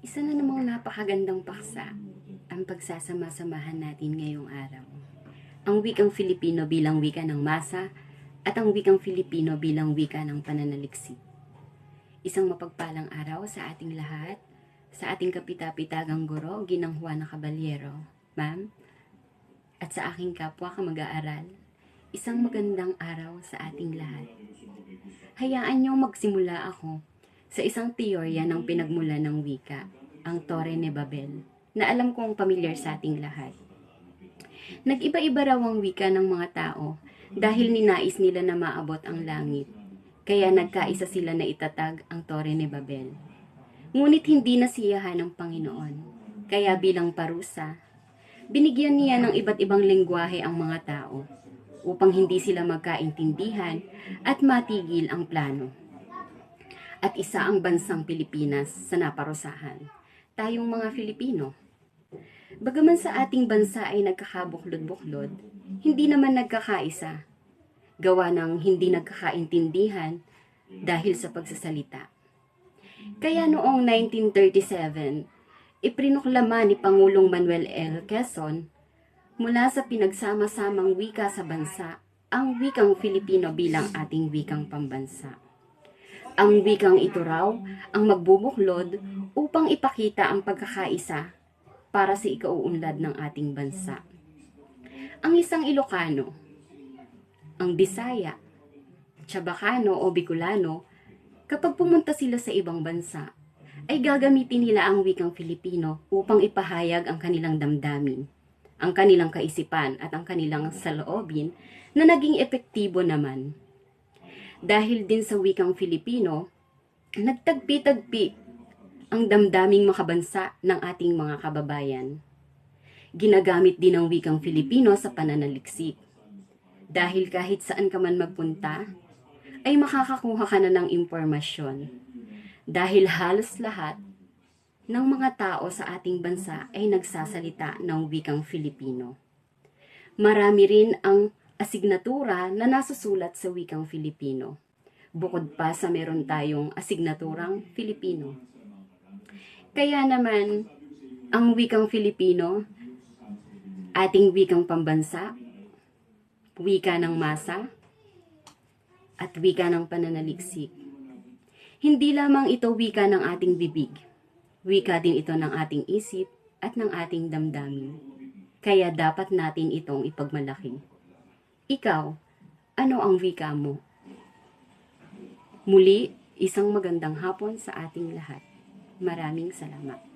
Isa na namang napakagandang paksa ang pagsasama-samahan natin ngayong araw. Ang wikang Filipino bilang wika ng masa at ang wikang Filipino bilang wika ng pananaliksik. Isang mapagpalang araw sa ating lahat, sa ating kapita-pitagang guro, Ginang Juana Caballero, ma'am, at sa aking kapwa kamag-aaral, isang magandang araw sa ating lahat. Hayaan niyong magsimula ako sa isang teorya ng pinagmula ng wika, ang Torre de Babel, na alam kong pamilyar sa ating lahat. Nag-iba-iba raw ang wika ng mga tao dahil ninais nila na maabot ang langit, kaya nagkaisa sila na itatag ang Torre de Babel. Ngunit hindi nasiyahan ng Panginoon, kaya bilang parusa, binigyan niya ng iba't ibang lengguwahe ang mga tao upang hindi sila magkaintindihan at matigil ang plano. At isa ang bansang Pilipinas sa naparusahan, tayong mga Filipino. Bagaman sa ating bansa ay nagkakabuklod-buklod, hindi naman nagkakaisa, gawa ng hindi nagkakaintindihan dahil sa pagsasalita. Kaya noong 1937, iprinuklama ni Pangulong Manuel L. Quezon mula sa pinagsama-samang wika sa bansa ang wikang Filipino bilang ating wikang pambansa. Ang wikang ito raw ang magbubuklod upang ipakita ang pagkakaisa para sa ikauunlad ng ating bansa. Ang isang Ilocano, ang Bisaya, Chabacano o Bicolano, kapag pumunta sila sa ibang bansa, ay gagamitin nila ang wikang Filipino upang ipahayag ang kanilang damdamin, ang kanilang kaisipan at ang kanilang saloobin na naging epektibo naman. Dahil din sa wikang Filipino, nagtagpi-tagpi ang damdaming makabansa ng ating mga kababayan. Ginagamit din ang wikang Filipino sa pananaliksik. Dahil kahit saan ka man magpunta, ay makakakuha ka na ng impormasyon. Dahil halos lahat ng mga tao sa ating bansa ay nagsasalita ng wikang Filipino. Marami rin ang asignatura na nasusulat sa wikang Filipino. Bukod pa sa meron tayong asignaturang Filipino. Kaya naman, ang wikang Filipino, ating wikang pambansa, wika ng masa, at wika ng pananaliksik. Hindi lamang ito wika ng ating bibig, wika din ito ng ating isip at ng ating damdamin. Kaya dapat natin itong ipagmalaki. Ikaw, ano ang wika mo? Muli, isang magandang hapon sa ating lahat. Maraming salamat.